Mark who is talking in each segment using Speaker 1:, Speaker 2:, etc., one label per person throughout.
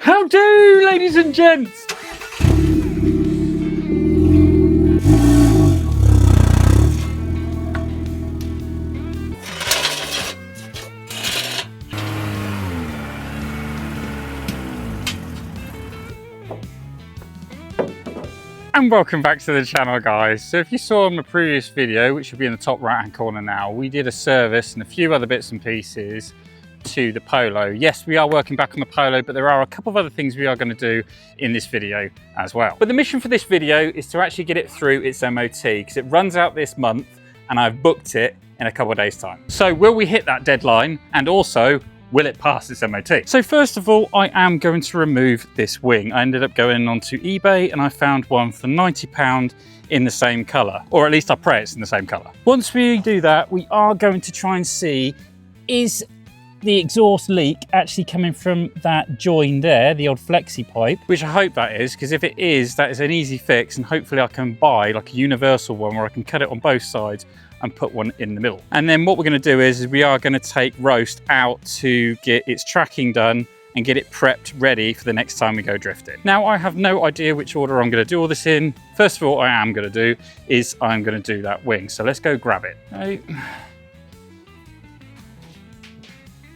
Speaker 1: How do, ladies and gents? And welcome back to the channel, guys. So if you saw in the previous video, which will be in the top right hand corner now, we did a service and a few other bits and pieces to the Polo. Yes, we are working back on the Polo, but there are a couple of other things we are going to do in this video as well. But the mission for this video is to actually get it through its MOT, because it runs out this month and I've booked it in a couple of days time. So will we hit that deadline? And also, will it pass its MOT? So first of all, I am going to remove this wing. I ended up going onto eBay and I found one for £90 in the same colour, or at least I pray it's in the same colour. Once we do that, we are going to try and see, is the exhaust leak actually coming from that join there, the old flexi pipe, which I hope that is, because if it is, that is an easy fix, and hopefully I can buy like a universal one where I can cut it on both sides and put one in the middle. And then what we're going to do is we are going to take Roast out to get its tracking done and get it prepped ready for the next time we go drifting. Now, I have no idea which order I'm going to do all this in. First of all, I am going to do is I'm going to do that wing. So let's go grab it. Right.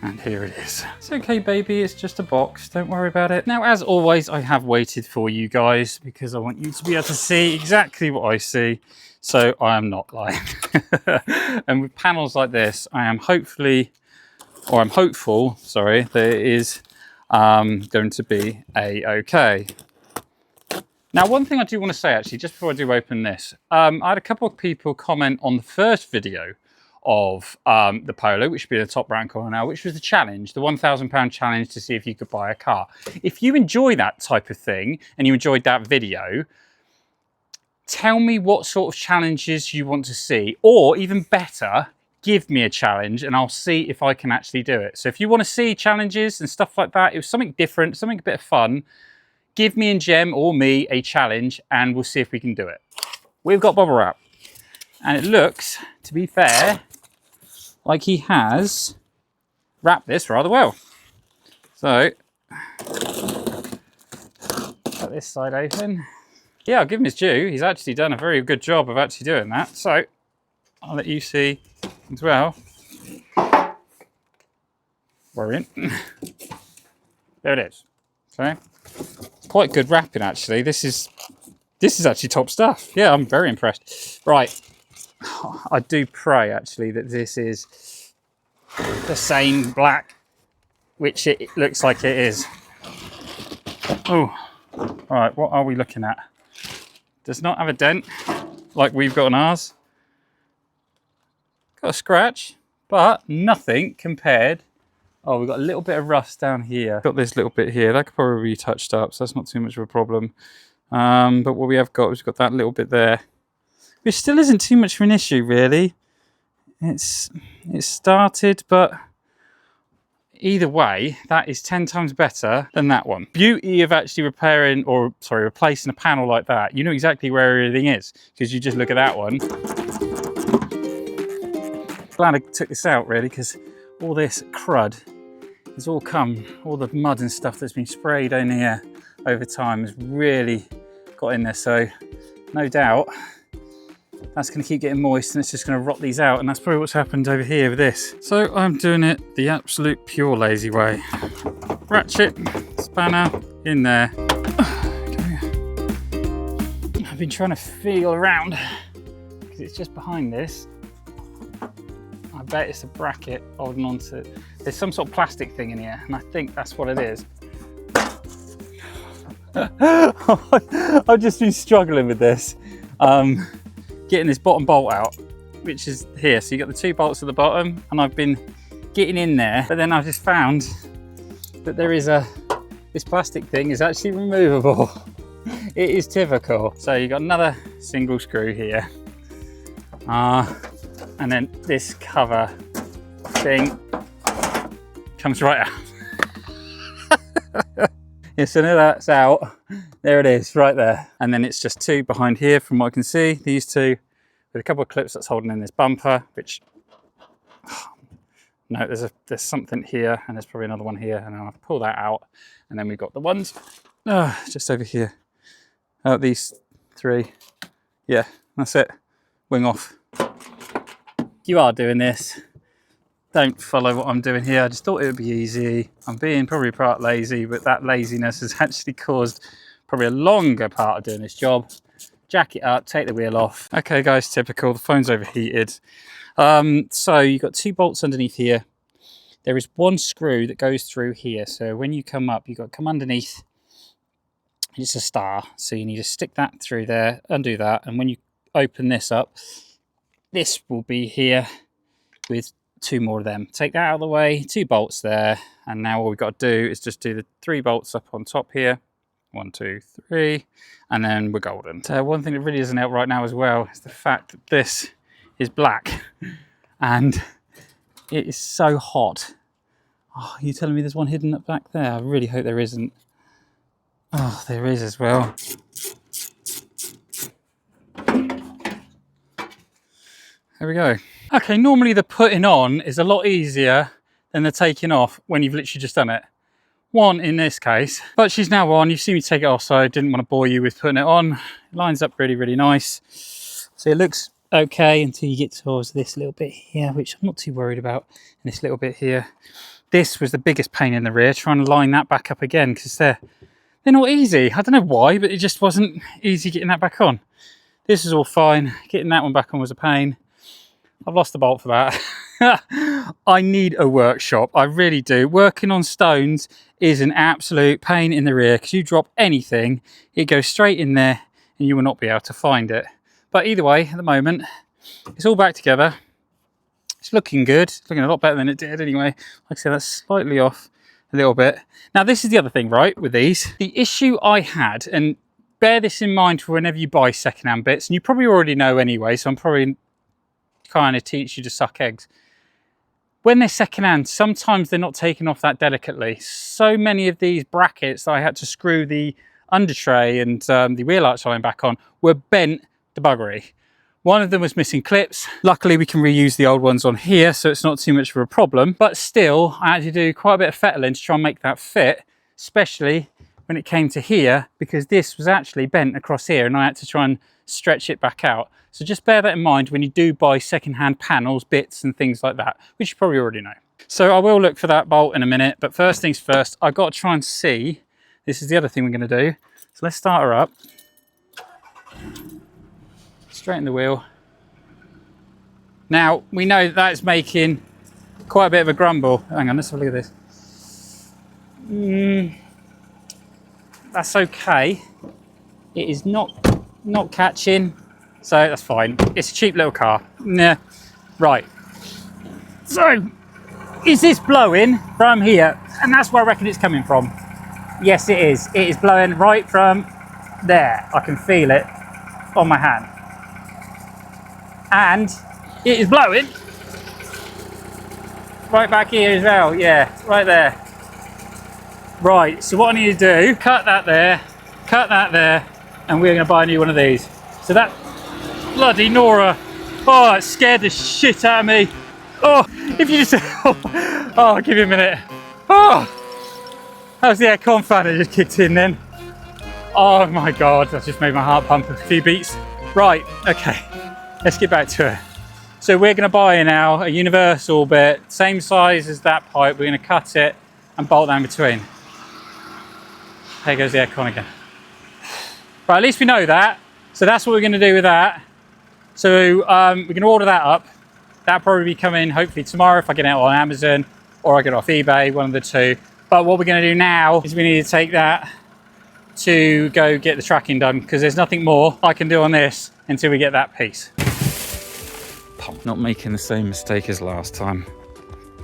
Speaker 1: And here it is. It's okay, baby, it's just a box, don't worry about it. Now, as always, I have waited for you guys because I want you to be able to see exactly what I see, so I am not lying. And with panels like this, I am hopeful, sorry, that it is going to be a-okay. Now, one thing I do want to say, actually, just before I do open this, I had a couple of people comment on the first video of the Polo, which should be in the top right corner now, which was the challenge, the £1,000 challenge to see if you could buy a car. If you enjoy that type of thing and you enjoyed that video, tell me what sort of challenges you want to see, or even better, give me a challenge and I'll see if I can actually do it. So if you want to see challenges and stuff like that, it was something different, something a bit of fun, give me and Jem or me a challenge and we'll see if we can do it. We've got bubble wrap, and it looks, to be fair, like he has wrapped this rather well. So, got this side open. Yeah, I'll give him his due. He's actually done a very good job of actually doing that. So, I'll let you see as well. Brilliant. There it is. Okay. Quite good wrapping, actually. This is actually top stuff. Yeah, I'm very impressed. Right. I do pray, actually, that this is the same black, which it looks like it is. Oh, all right, what are we looking at? Does not have a dent like we've got on ours. Got a scratch, but nothing compared. Oh, we've got a little bit of rust down here. Got this little bit here. That could probably be touched up, so that's not too much of a problem. But what we have got, we've got that little bit there, which still isn't too much of an issue, really. It's started, but either way, that is 10 times better than that one. Beauty of actually replacing a panel like that, you know exactly where everything is, because you just look at that one. Glad I took this out, really, because all this crud has all the mud and stuff that's been sprayed in here over time has really got in there, so no doubt that's going to keep getting moist and it's just going to rot these out, and that's probably what's happened over here with this. So I'm doing it the absolute pure lazy way. Ratchet, spanner in there. Okay. I've been trying to feel around because it's just behind this. I bet it's a bracket holding on to, there's some sort of plastic thing in here, and I think that's what it is. I've just been struggling with this. Getting this bottom bolt out, which is here. So you got the two bolts at the bottom, and I've been getting in there, but then I just found that there is this plastic thing is actually removable. It is typical. So you got another single screw here. And then this cover thing comes right out. Yeah, so now that's out. There it is, right there. And then it's just two behind here from what I can see. These two with a couple of clips that's holding in this bumper, which No, there's something here, and there's probably another one here, and I'll pull that out, and then we've got the ones just over here. These 3. Yeah, that's it. Wing off. You are doing this. Don't follow what I'm doing here. I just thought it would be easy. I'm being probably part lazy, but that laziness has actually caused probably a longer part of doing this job. Jack it up, take the wheel off. Okay guys, typical, the phone's overheated. So you've got 2 bolts underneath here. There is 1 screw that goes through here. So when you come up, you've got to come underneath. It's a star. So you need to stick that through there, undo that. And when you open this up, this will be here with 2 more of them. Take that out of the way, 2 bolts there. And now all we've got to do is just do the 3 bolts up on top here. 1, 2, 3, and then we're golden. So one thing that really doesn't help right now as well is the fact that this is black and it is so hot. Oh, you're telling me there's one hidden up back there? I really hope there isn't. Oh, there is as well. There we go. Okay, normally the putting on is a lot easier than the taking off when you've literally just done it. 1 in this case, but she's now on. You've seen me take it off, so I didn't want to bore you with putting it on. It lines up really, really nice. So it looks okay until you get towards this little bit here, which I'm not too worried about. And this little bit here. This was the biggest pain in the rear, trying to line that back up again, because they're not easy. I don't know why, but it just wasn't easy getting that back on. This is all fine. Getting that one back on was a pain. I've lost the bolt for that. I need a workshop, I really do. Working on stones is an absolute pain in the rear because you drop anything, it goes straight in there and you will not be able to find it. But either way, at the moment, it's all back together. It's looking good. It's looking a lot better than it did anyway. Like I said, that's slightly off a little bit. Now, this is the other thing, right, with these. The issue I had, and bear this in mind for whenever you buy secondhand bits, and you probably already know anyway, so I'm probably kind of teach you to suck eggs. When they're secondhand, sometimes they're not taken off that delicately. So many of these brackets that I had to screw the under tray and the wheel arch line back on were bent to buggery. One of them was missing clips. Luckily, we can reuse the old ones on here, so it's not too much of a problem. But still, I had to do quite a bit of fettling to try and make that fit, especially when it came to here, because this was actually bent across here and I had to try and stretch it back out. So just bear that in mind when you do buy secondhand panels, bits and things like that, which you probably already know. So I will look for that bolt in a minute, but first things first, I've got to try and see, this is the other thing we're going to do. So let's start her up. Straighten the wheel. Now, we know that's making quite a bit of a grumble. Hang on, let's have a look at this. That's okay. It is not catching. So that's fine. It's a cheap little car. Yeah. Right. So, is this blowing from here? And that's where I reckon it's coming from. Yes, it is. It is blowing right from there. I can feel it on my hand. And it is blowing right back here as well. Yeah, right there. Right, so what I need to do, cut that there, and we're going to buy a new one of these. So that bloody Nora, oh, it scared the shit out of me. Oh, if you just, oh, I'll give you a minute. Oh, that was the aircon fan that just kicked in then. Oh my God, that just made my heart pump a few beats. Right, okay, let's get back to it. So we're going to buy now a universal bit, same size as that pipe. We're going to cut it and bolt that in between. There goes the aircon again. Right, at least we know that. So that's what we're going to do with that. So we're going to order that up. That'll probably be coming hopefully tomorrow if I get it on Amazon or I get it off eBay, one of the two. But what we're going to do now is we need to take that to go get the tracking done because there's nothing more I can do on this until we get that piece. Not making the same mistake as last time.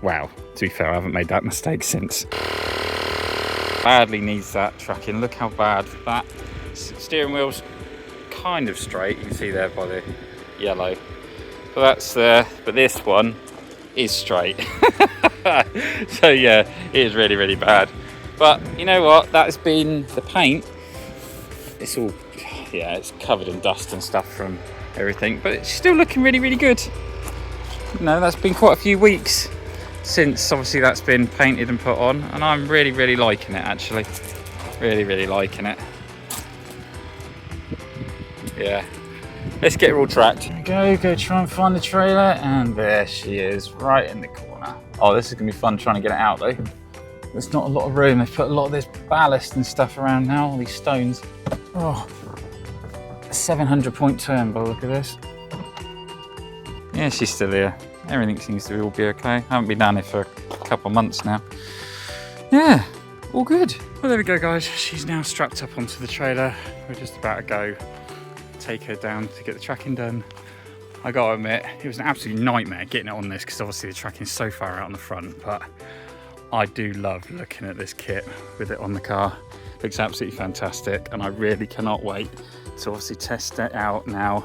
Speaker 1: Wow, to be fair, I haven't made that mistake since. Badly needs that tracking. Look how bad that steering wheel's kind of straight. You can see there by the yellow. So that's there, but this one is straight. So yeah, it is really, really bad. But you know what? That's been the paint. It's all, yeah, it's covered in dust and stuff from everything, but it's still looking really, really good. You know, that's been quite a few weeks since obviously that's been painted and put on, and I'm really liking it actually. Really liking it. Yeah. Let's get her all tracked. Go try and find the trailer, and there she is, right in the corner. Oh, this is gonna be fun trying to get it out though. There's not a lot of room. They've put a lot of this ballast and stuff around now, all these stones. Oh, 700-point turbo, look at this. Yeah, she's still here. Everything seems to all be okay. I haven't been down here for a couple of months now. Yeah, all good. Well, there we go, guys. She's now strapped up onto the trailer. We're just about to go take her down to get the tracking done. I gotta admit, it was an absolute nightmare getting it on this because obviously the tracking's so far out on the front, but I do love looking at this kit with it on the car. It looks absolutely fantastic, and I really cannot wait to obviously test it out now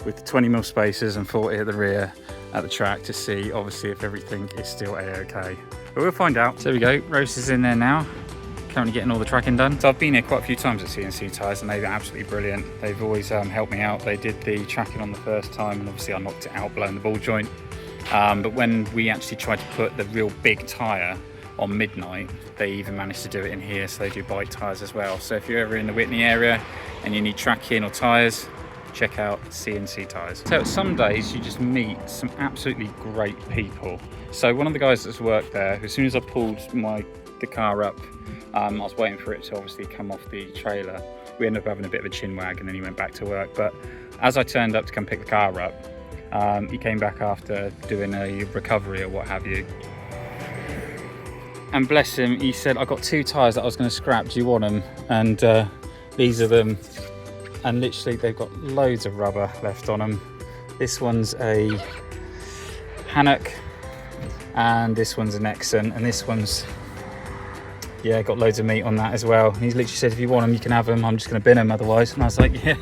Speaker 1: with the 20mm spacers and 40 at the rear at the track to see obviously if everything is still a-okay. But we'll find out. So there we go, Rose is in there now, currently getting all the tracking done. So I've been here quite a few times at CNC Tyres, and they're absolutely brilliant. They've always helped me out. They did the tracking on the first time, and obviously I knocked it out, blowing the ball joint. But when we actually tried to put the real big tyre on Midnight, they even managed to do it in here, so they do bike tyres as well. So if you're ever in the Whitney area and you need tracking or tyres, check out CNC Tyres. So some days you just meet some absolutely great people. So one of the guys that's worked there, as soon as I pulled the car up, I was waiting for it to obviously come off the trailer. We ended up having a bit of a chin wag, and then he went back to work. But as I turned up to come pick the car up, he came back after doing a recovery or what have you. And bless him, he said, I got 2 tyres that I was going to scrap, do you want them? And these are them. And literally they've got loads of rubber left on them. This one's a Hannock, and this one's an Exxon, and this one's, yeah, got loads of meat on that as well. And he's literally said, if you want them, you can have them. I'm just going to bin them otherwise. And I was like, yeah,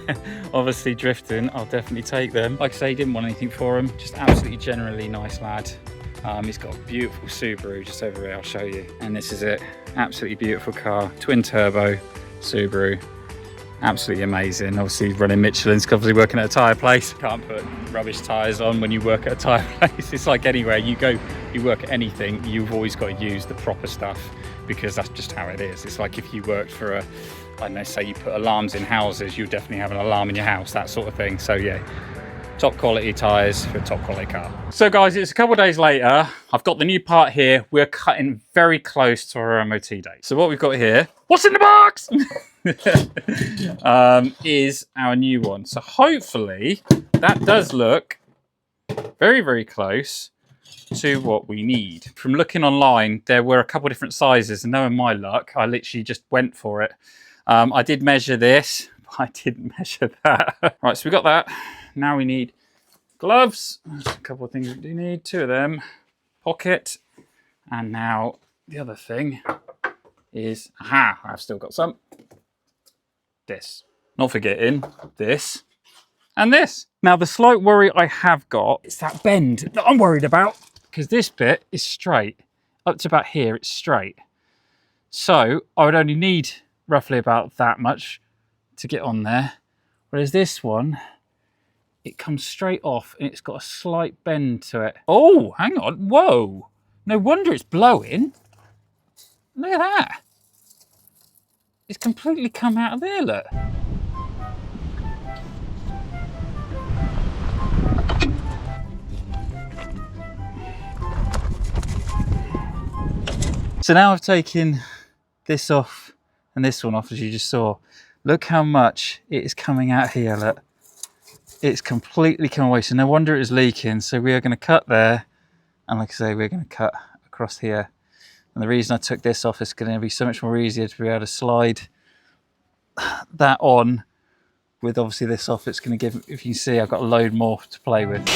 Speaker 1: obviously drifting, I'll definitely take them. Like I say, he didn't want anything for him. Just absolutely generally nice lad. He's got a beautiful Subaru just over here, I'll show you. And this is it, absolutely beautiful car, twin turbo Subaru. Absolutely amazing. Obviously running Michelin's, obviously working at a tyre place. Can't put rubbish tyres on when you work at a tyre place. It's like anywhere you go, you work at anything, you've always got to use the proper stuff, because that's just how it is. It's like if you worked for a, I don't know, say you put alarms in houses, you definitely have an alarm in your house, that sort of thing. So yeah, top quality tyres for a top quality car. So guys, it's a couple of days later. I've got the new part here. We're cutting very close to our MOT date. So what we've got here, what's in the box? Is our new one. So hopefully that does look very close to what we need. From looking online, there were a couple of different sizes, and knowing my luck, I literally just went for it. I did measure this, but I didn't measure that. Right, so we got that. Now we need gloves. There's a couple of things we do need, 2 of them, pocket, and now the other thing is, aha, I've still got some. This. Not forgetting this and this. Now the slight worry I have got is that bend that I'm worried about, because this bit is straight. Up to about here, it's straight. So I would only need roughly about that much to get on there. Whereas this one, it comes straight off and it's got a slight bend to it. Oh, hang on, whoa. No wonder it's blowing. Look at that. It's completely come out of there, look. So now I've taken this off and this one off, as you just saw. Look how much it is coming out here, look. It's completely come away, so no wonder it is leaking. So we are going to cut there, and like I say, we're going to cut across here. And the reason I took this off is going to be so much more easier to be able to slide that on with obviously this off. It's going to give, if you can see, I've got a load more to play with.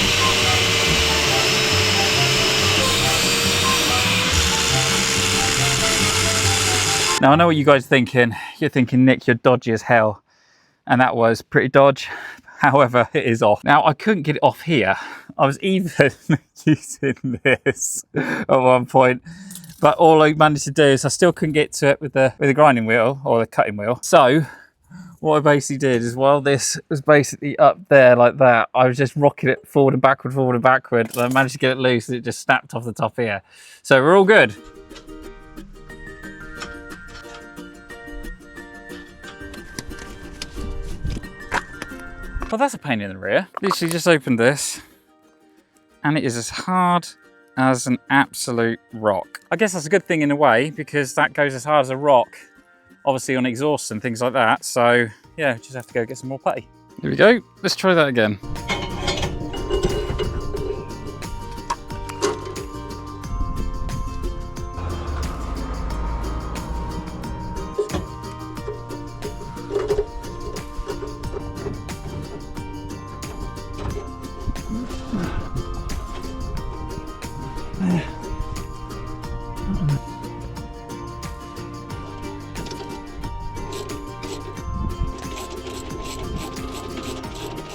Speaker 1: Now I know what you guys are thinking. You're thinking, Nick, you're dodgy as hell. And that was pretty dodge. However, it is off. Now I couldn't get it off here. I was even using this at one point, but all I managed to do is I still couldn't get to it with the grinding wheel or the cutting wheel. So what I basically did is while this was basically up there like that, I was just rocking it forward and backward, and I managed to get it loose and it just snapped off the top here. So we're all good. Well, that's a pain in the rear. Literally just opened this and it is as hard as an absolute rock. I guess that's a good thing in a way because that goes as hard as a rock, obviously on exhaust and things like that. So yeah, just have to go get some more putty. Here we go, let's try that again.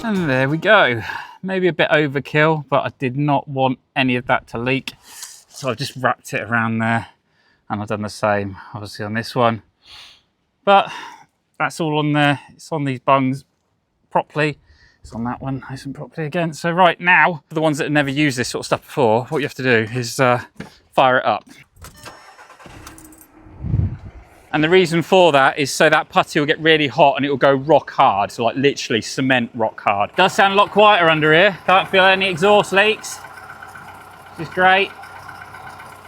Speaker 1: And there we go. Maybe a bit overkill, but I did not want any of that to leak. So I've just wrapped it around there and I've done the same, obviously on this one. But that's all on there. It's on these bungs properly. It's on that one nice and properly again. So right now, for the ones that have never used this sort of stuff before, what you have to do is fire it up. And the reason for that is so that putty will get really hot and it will go rock hard. So like literally cement rock hard. Does sound a lot quieter under here. Can't feel any exhaust leaks, which is great.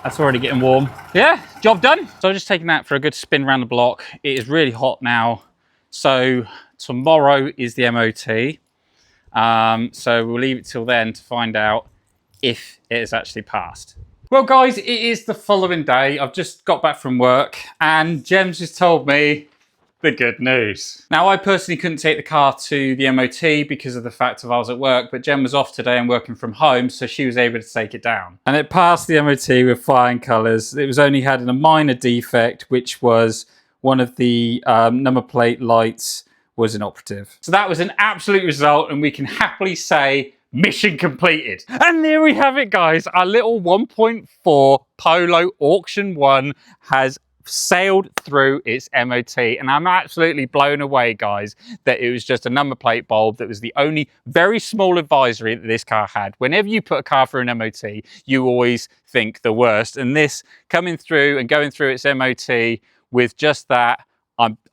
Speaker 1: That's already getting warm. Yeah, job done. So I'm just taking that for a good spin around the block. It is really hot now. So tomorrow is the MOT. So we'll leave it till then to find out if it has actually passed. Well guys, it is the following day. I've just got back from work and Jem's just told me the good news. Now I personally couldn't take the car to the MOT because of the fact of I was at work, but Jem was off today and working from home, so she was able to take it down. And it passed the MOT with flying colours. It was only had a minor defect, which was one of the number plate lights was inoperative. So that was an absolute result and we can happily say mission completed. And there we have it guys, our little 1.4 Polo Auction 1 has sailed through its MOT and I'm absolutely blown away guys that it was just a number plate bulb that was the only very small advisory that this car had. Whenever you put a car through an MOT you always think the worst, and this coming through and going through its MOT with just that,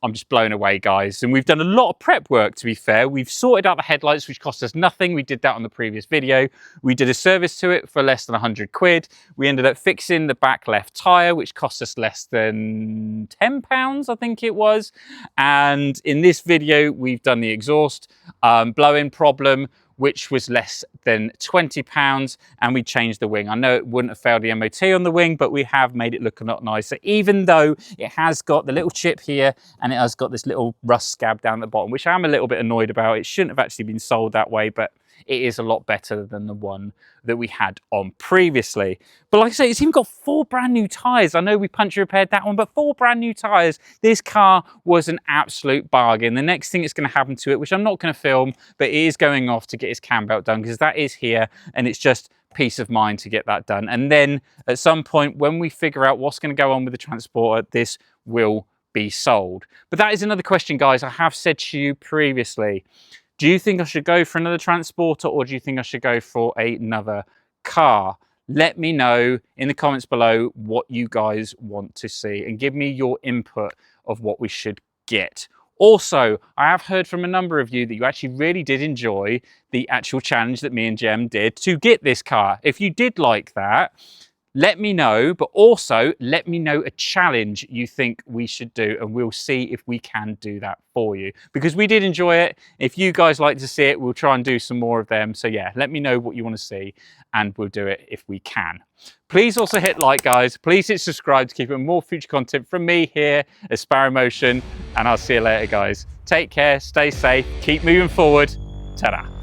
Speaker 1: I'm just blown away guys. And we've done a lot of prep work, to be fair. We've sorted out the headlights, which cost us nothing. We did that on the previous video. We did a service to it for less than 100 quid. We ended up fixing the back left tyre, which cost us less than £10, I think it was. And in this video, we've done the exhaust blow-in problem, which was less than £20, and we changed the wing. I know it wouldn't have failed the MOT on the wing, but we have made it look a lot nicer, even though it has got the little chip here and it has got this little rust scab down the bottom, which I'm a little bit annoyed about. It shouldn't have actually been sold that way, but it is a lot better than the one that we had on previously. But like I say, it's even got 4 brand new tyres. I know we puncture repaired that one, but 4 brand new tyres. This car was an absolute bargain. The next thing that's going to happen to it, which I'm not going to film, but it is going off to get his cam belt done because that is here and it's just peace of mind to get that done. And then at some point when we figure out what's going to go on with the Transporter, this will be sold. But that is another question, guys. I have said to you previously, do you think I should go for another Transporter or do you think I should go for another car? Let me know in the comments below what you guys want to see and give me your input of what we should get. Also, I have heard from a number of you that you actually really did enjoy the actual challenge that me and Jem did to get this car. If you did like that, let me know, but also let me know a challenge you think we should do and we'll see if we can do that for you, because we did enjoy it. If you guys like to see it, we'll try and do some more of them. So yeah, let me know what you want to see and we'll do it if we can. Please also hit like, guys. Please hit subscribe to keep more future content from me here at Sparrow Motion, and I'll see you later, guys. Take care, stay safe, keep moving forward. Ta-da.